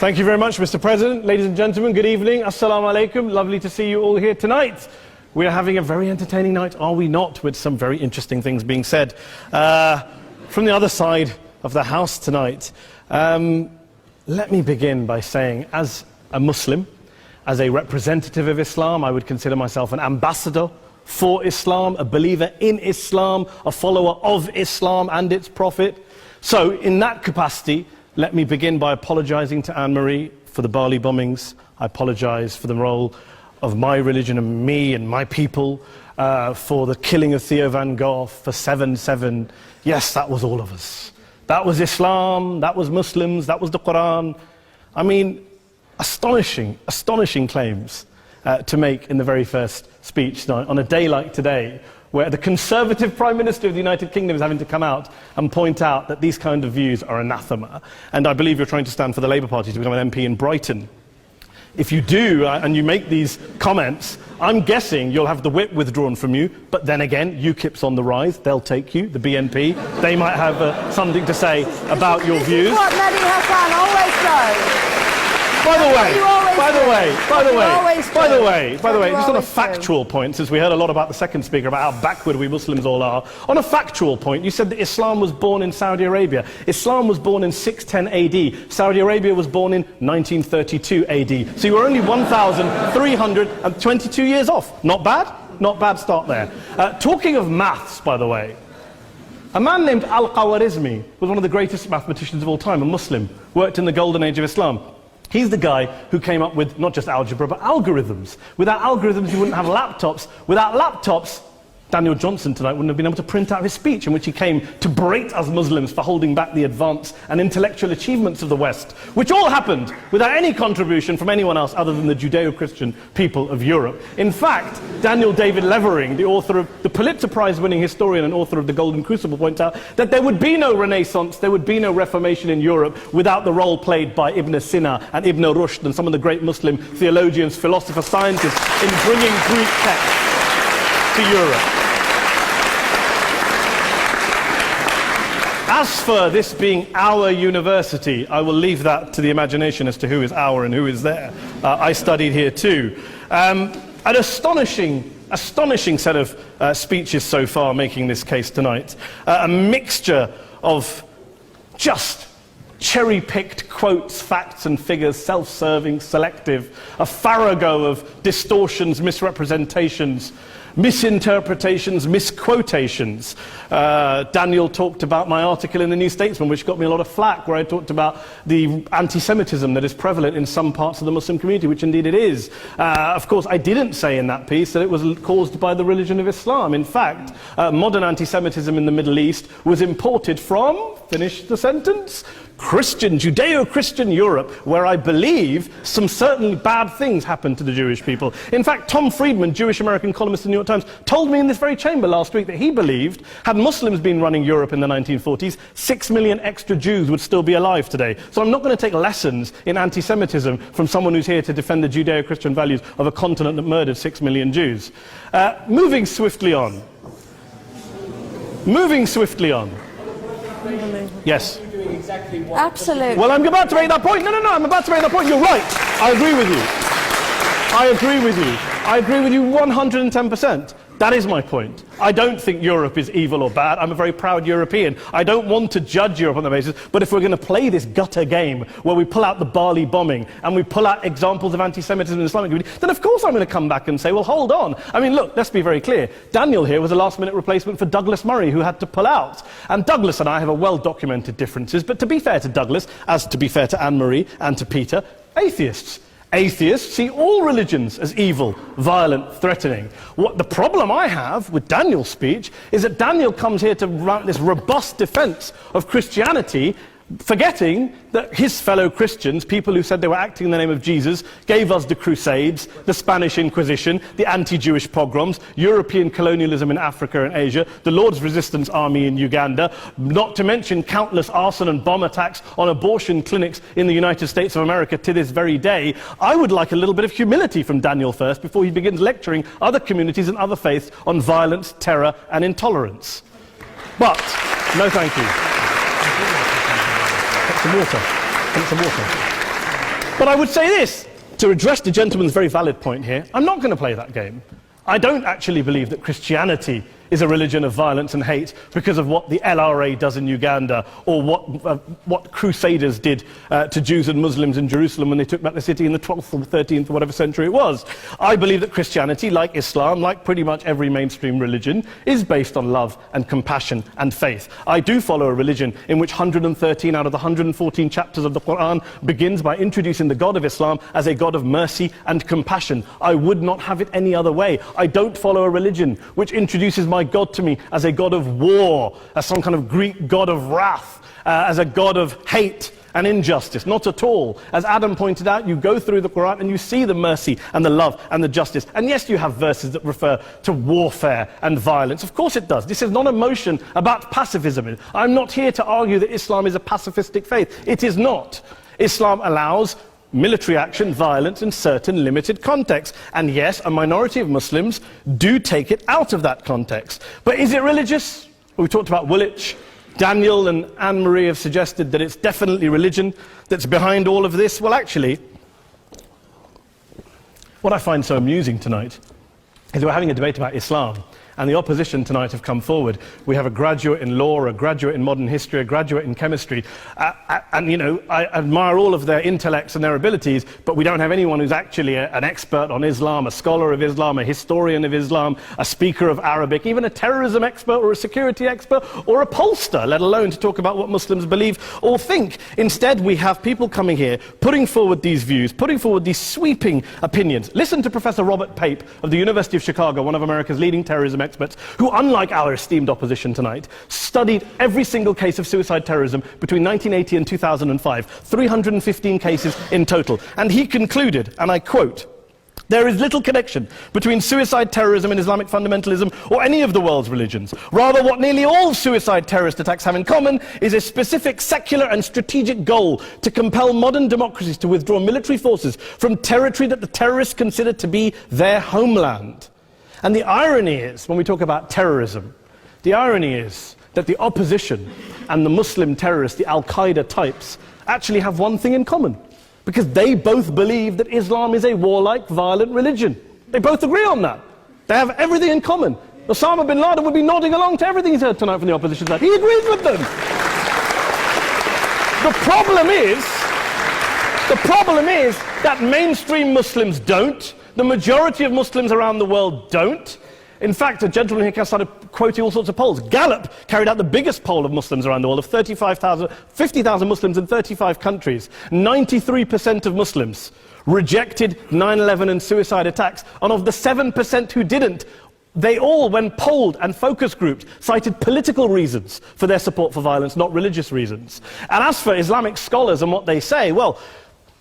Thank you very much, Mr. President. Ladies and gentlemen, good evening. Assalamu alaikum. Lovely to see you all here tonight. We are having a very entertaining night, are we not, with some very interesting things being said from the other side of the house tonight. Let me begin by saying, as a Muslim, as a representative of Islam, I would consider myself an ambassador for Islam, a believer in Islam, a follower of Islam and its Prophet. So, in that capacity, let me begin by apologizing to Anne-Marie for the Bali bombings. I apologize for the role of my religion and me and my people, for the killing of Theo van Gogh, for 7/7. Yes, that was all of us. That was Islam, that was Muslims, that was the Quran. I mean, astonishing claims to make in the very first speech tonight, on a day like today, where the Conservative Prime Minister of the United Kingdom is having to come out and point out that these kind of views are anathema. And I believe you're trying to stand for the Labour Party to become an MP in Brighton. If you do, and you make these comments, I'm guessing you'll have the whip withdrawn from you, but then again, UKIP's on the rise, they'll take you, the BNP, they might have something to say about your views. This is what Mehdi Hassan always does. By the way, just on a factual point, since we heard a lot about the second speaker, about how backward we Muslims all are, on a factual point, you said that Islam was born in Saudi Arabia. Islam was born in 610 AD. Saudi Arabia was born in 1932 AD. So you were only 1,322 years off. Not bad? Not bad start there. Talking of maths, by the way, a man named Al-Khwarizmi was one of the greatest mathematicians of all time, a Muslim, worked in the golden age of Islam. He's the guy who came up with not just algebra, but algorithms. Without algorithms, you wouldn't have laptops. Without laptops, Daniel Johnson tonight wouldn't have been able to print out his speech in which he came to berate us Muslims for holding back the advance and intellectual achievements of the West, which all happened without any contribution from anyone else other than the Judeo-Christian people of Europe. In fact, Daniel David Levering, the author of the Pulitzer Prize-winning historian and author of The Golden Crucible, points out that there would be no Renaissance, there would be no Reformation in Europe without the role played by Ibn Sina and Ibn Rushd and some of the great Muslim theologians, philosophers, scientists in bringing Greek texts to Europe. As for this being our university, I will leave that to the imagination as to who is our and who is there. I studied here too. An astonishing set of speeches so far making this case tonight. A mixture of just cherry-picked quotes, facts and figures, self-serving, selective, a farrago of distortions, misrepresentations, misinterpretations, misquotations. Daniel talked about my article in the New Statesman, which got me a lot of flack, where I talked about the anti-Semitism that is prevalent in some parts of the Muslim community, which indeed it is. Of course, I didn't say in that piece that it was caused by the religion of Islam. In fact, modern anti-Semitism in the Middle East was imported from, finish the sentence, Christian, Judeo-Christian Europe, where I believe some certainly bad things happened to the Jewish people. In fact, Tom Friedman, Jewish-American columnist in the New York Times, told me in this very chamber last week that he believed, had Muslims been running Europe in the 1940s, 6 million extra Jews would still be alive today. So I'm not going to take lessons in anti-Semitism from someone who's here to defend the Judeo-Christian values of a continent that murdered 6 million Jews. Moving swiftly on. Yes. Absolutely. Well, I'm about to make that point. No, I'm about to make that point. You're right. I agree with you 110%. That is my point. I don't think Europe is evil or bad. I'm a very proud European. I don't want to judge Europe on that basis, but if we're going to play this gutter game where we pull out the Bali bombing and we pull out examples of anti-Semitism in the Islamic community, then of course I'm going to come back and say, well, hold on. I mean, look, let's be very clear. Daniel here was a last-minute replacement for Douglas Murray, who had to pull out. And Douglas and I have a well-documented differences, but to be fair to Douglas, as to be fair to Anne-Marie and to Peter, atheists. Atheists see all religions as evil, violent, threatening. What the problem I have with Daniel's speech is that Daniel comes here to run this robust defense of Christianity, forgetting that his fellow Christians, people who said they were acting in the name of Jesus, gave us the Crusades, the Spanish Inquisition, the anti-Jewish pogroms, European colonialism in Africa and Asia, the Lord's Resistance Army in Uganda, not to mention countless arson and bomb attacks on abortion clinics in the United States of America to this very day. I would like a little bit of humility from Daniel first before he begins lecturing other communities and other faiths on violence, terror and intolerance. But, no thank you. Some water. But I would say this, to address the gentleman's very valid point here, I'm not going to play that game. I don't actually believe that Christianity is a religion of violence and hate because of what the LRA does in Uganda or what Crusaders did to Jews and Muslims in Jerusalem when they took back the city in the 12th or 13th or whatever century it was. I believe that Christianity, like Islam, like pretty much every mainstream religion, is based on love and compassion and faith. I do follow a religion in which 113 out of the 114 chapters of the Quran begins by introducing the God of Islam as a God of mercy and compassion. I would not have it any other way. I don't follow a religion which introduces my God to me as a God of war, as some kind of Greek God of wrath, as a God of hate and injustice. Not at all. As Adam pointed out, you go through the Quran and you see the mercy and the love and the justice. And yes, you have verses that refer to warfare and violence. Of course it does. This is not a motion about pacifism. I'm not here to argue that Islam is a pacifistic faith. It is not. Islam allows military action, violence in certain limited contexts. And yes, a minority of Muslims do take it out of that context. But is it religious? We talked about Woolwich. Daniel and Anne-Marie have suggested that it's definitely religion that's behind all of this. Well, actually, what I find so amusing tonight is we're having a debate about Islam. And the opposition tonight have come forward. We have a graduate in law, a graduate in modern history, a graduate in chemistry. And, you know, I admire all of their intellects and their abilities, but we don't have anyone who's actually an expert on Islam, a scholar of Islam, a historian of Islam, a speaker of Arabic, even a terrorism expert or a security expert or a pollster, let alone to talk about what Muslims believe or think. Instead, we have people coming here, putting forward these views, putting forward these sweeping opinions. Listen to Professor Robert Pape of the University of Chicago, one of America's leading terrorism experts, who, unlike our esteemed opposition tonight, studied every single case of suicide terrorism between 1980 and 2005, 315 cases in total. And he concluded, and I quote, "There is little connection between suicide terrorism and Islamic fundamentalism or any of the world's religions. Rather, what nearly all suicide terrorist attacks have in common is a specific secular and strategic goal to compel modern democracies to withdraw military forces from territory that the terrorists consider to be their homeland." And the irony is, when we talk about terrorism, the irony is that the opposition and the Muslim terrorists, the Al-Qaeda types, actually have one thing in common. Because they both believe that Islam is a warlike, violent religion. They both agree on that. They have everything in common. Osama bin Laden would be nodding along to everything he's heard tonight from the opposition side. He agrees with them. The problem is that mainstream Muslims don't. The majority of Muslims around the world don't. In fact, a gentleman here started quoting all sorts of polls. Gallup carried out the biggest poll of Muslims around the world, of 50,000 Muslims in 35 countries. 93% of Muslims rejected 9/11 and suicide attacks. And of the 7% who didn't, they all, when polled and focus grouped, cited political reasons for their support for violence, not religious reasons. And as for Islamic scholars and what they say, well,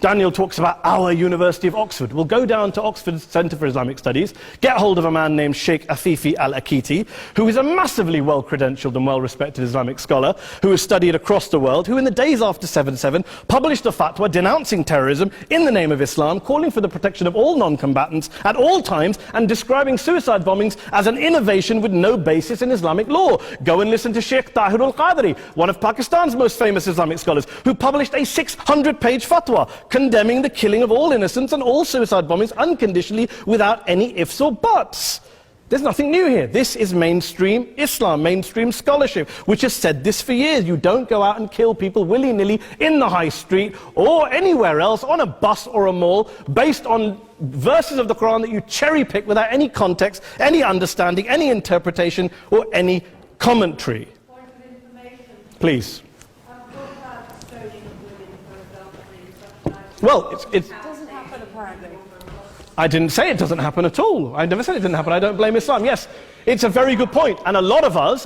Daniel talks about our University of Oxford. We'll go down to Oxford Centre for Islamic Studies, get hold of a man named Sheikh Afifi al-Akiti, who is a massively well-credentialed and well-respected Islamic scholar, who has studied across the world, who in the days after 7/7 published a fatwa denouncing terrorism in the name of Islam, calling for the protection of all non-combatants at all times, and describing suicide bombings as an innovation with no basis in Islamic law. Go and listen to Sheikh Tahir al-Qadri, one of Pakistan's most famous Islamic scholars, who published a 600-page fatwa condemning the killing of all innocents and all suicide bombings unconditionally without any ifs or buts. There's nothing new here. This is mainstream Islam, mainstream scholarship, which has said this for years. You don't go out and kill people willy-nilly in the high street or anywhere else, on a bus or a mall, based on verses of the Quran that you cherry-pick without any context, any understanding, any interpretation, or any commentary. Point of information. Please. Well, It doesn't happen, apparently. I didn't say it doesn't happen at all. I never said it didn't happen. I don't blame Islam. Yes, it's a very good point. And a lot of us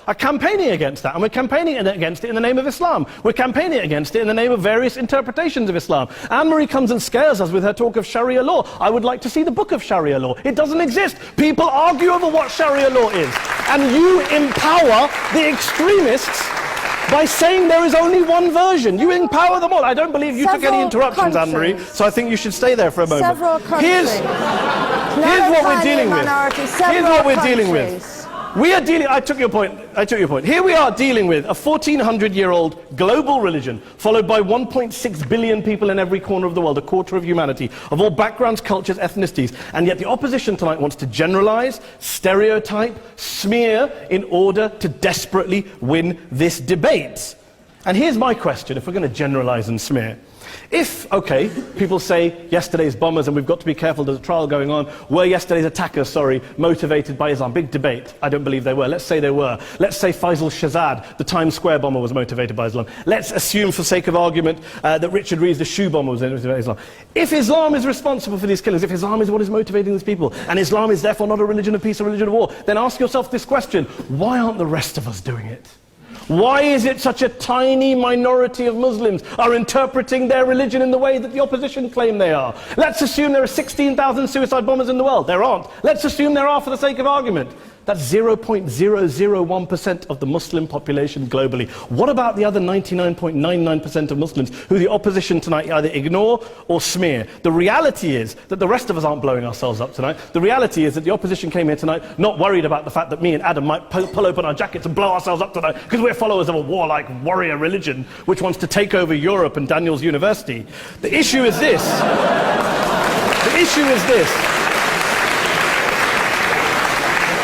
are campaigning against that. And we're campaigning against it in the name of Islam. We're campaigning against it in the name of various interpretations of Islam. Anne-Marie comes and scares us with her talk of Sharia law. I would like to see the book of Sharia law. It doesn't exist. People argue over what Sharia law is. And you empower the extremists by saying there is only one version. You empower them all. I don't believe you took any interruptions, Anne-Marie, so I think you should stay there for a moment. Several countries. Here's what we're dealing with. Minority, Here's what we're dealing with. We are dealing, I took your point. Here we are dealing with a 1400-year-old global religion, followed by 1.6 billion people in every corner of the world, a quarter of humanity, of all backgrounds, cultures, ethnicities. And yet the opposition tonight wants to generalize, stereotype, smear in order to desperately win this debate. And here's my question, if we're going to generalize and smear. If, okay, people say yesterday's bombers, and we've got to be careful, there's a trial going on, were yesterday's attackers, motivated by Islam? Big debate. I don't believe they were. Let's say they were. Let's say Faisal Shahzad, the Times Square bomber, was motivated by Islam. Let's assume, for sake of argument, that Richard Reeves, the shoe bomber, was motivated by Islam. If Islam is responsible for these killings, if Islam is what is motivating these people, and Islam is therefore not a religion of peace, a religion of war, then ask yourself this question: why aren't the rest of us doing it? Why is it such a tiny minority of Muslims are interpreting their religion in the way that the opposition claim they are? Let's assume there are 16,000 suicide bombers in the world. There aren't. Let's assume there are for the sake of argument. That's 0.001% of the Muslim population globally. What about the other 99.99% of Muslims who the opposition tonight either ignore or smear? The reality is that the rest of us aren't blowing ourselves up tonight. The reality is that the opposition came here tonight not worried about the fact that me and Adam might pull open our jackets and blow ourselves up tonight because we're followers of a warlike warrior religion which wants to take over Europe and Daniel's university. The issue is this. The issue is this.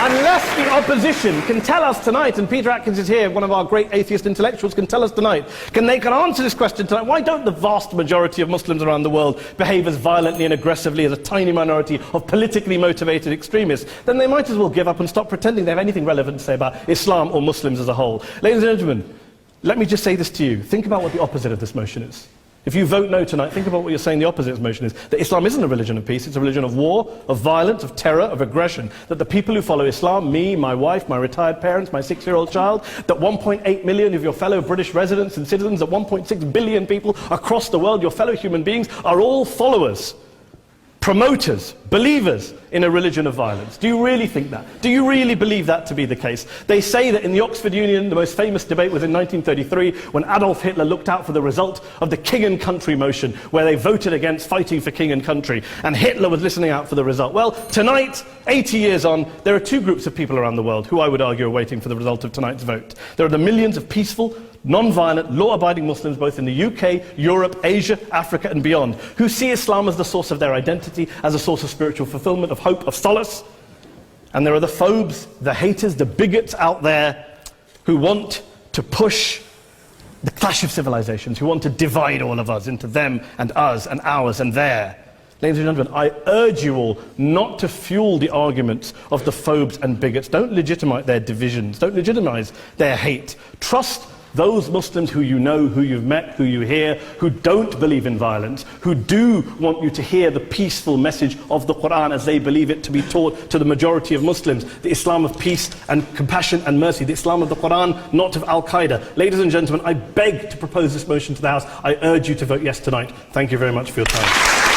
Unless the opposition can tell us tonight, and Peter Atkins is here, one of our great atheist intellectuals, can tell us tonight, they can answer this question tonight: why don't the vast majority of Muslims around the world behave as violently and aggressively as a tiny minority of politically motivated extremists? Then they might as well give up and stop pretending they have anything relevant to say about Islam or Muslims as a whole. Ladies and gentlemen, let me just say this to you. Think about what the opposite of this motion is. If you vote no tonight, think about what you're saying the opposite of this motion is. That Islam isn't a religion of peace, it's a religion of war, of violence, of terror, of aggression. That the people who follow Islam, me, my wife, my retired parents, my 6-year-old child, that 1.8 million of your fellow British residents and citizens, that 1.6 billion people across the world, your fellow human beings, are all followers, promoters, believers in a religion of violence. Do you really think that? Do you really believe that to be the case? They say that in the Oxford Union, the most famous debate was in 1933, when Adolf Hitler looked out for the result of the King and Country motion, where they voted against fighting for King and Country, and Hitler was listening out for the result. Well, tonight, 80 years on, there are two groups of people around the world who I would argue are waiting for the result of tonight's vote. There are the millions of peaceful, non-violent, law-abiding Muslims both in the UK, Europe, Asia, Africa and beyond, who see Islam as the source of their identity, as a source of spiritual fulfillment, of hope, of solace. And there are the phobes, the haters, the bigots out there who want to push the clash of civilizations, who want to divide all of us into them and us and ours and their. Ladies and gentlemen, I urge you all not to fuel the arguments of the phobes and bigots. Don't legitimize their divisions. Don't legitimize their hate. Trust those Muslims who you know, who you've met, who you hear, who don't believe in violence, who do want you to hear the peaceful message of the Quran as they believe it to be taught to the majority of Muslims, the Islam of peace and compassion and mercy, the Islam of the Quran, not of Al-Qaeda. Ladies and gentlemen, I beg to propose this motion to the House. I urge you to vote yes tonight. Thank you very much for your time.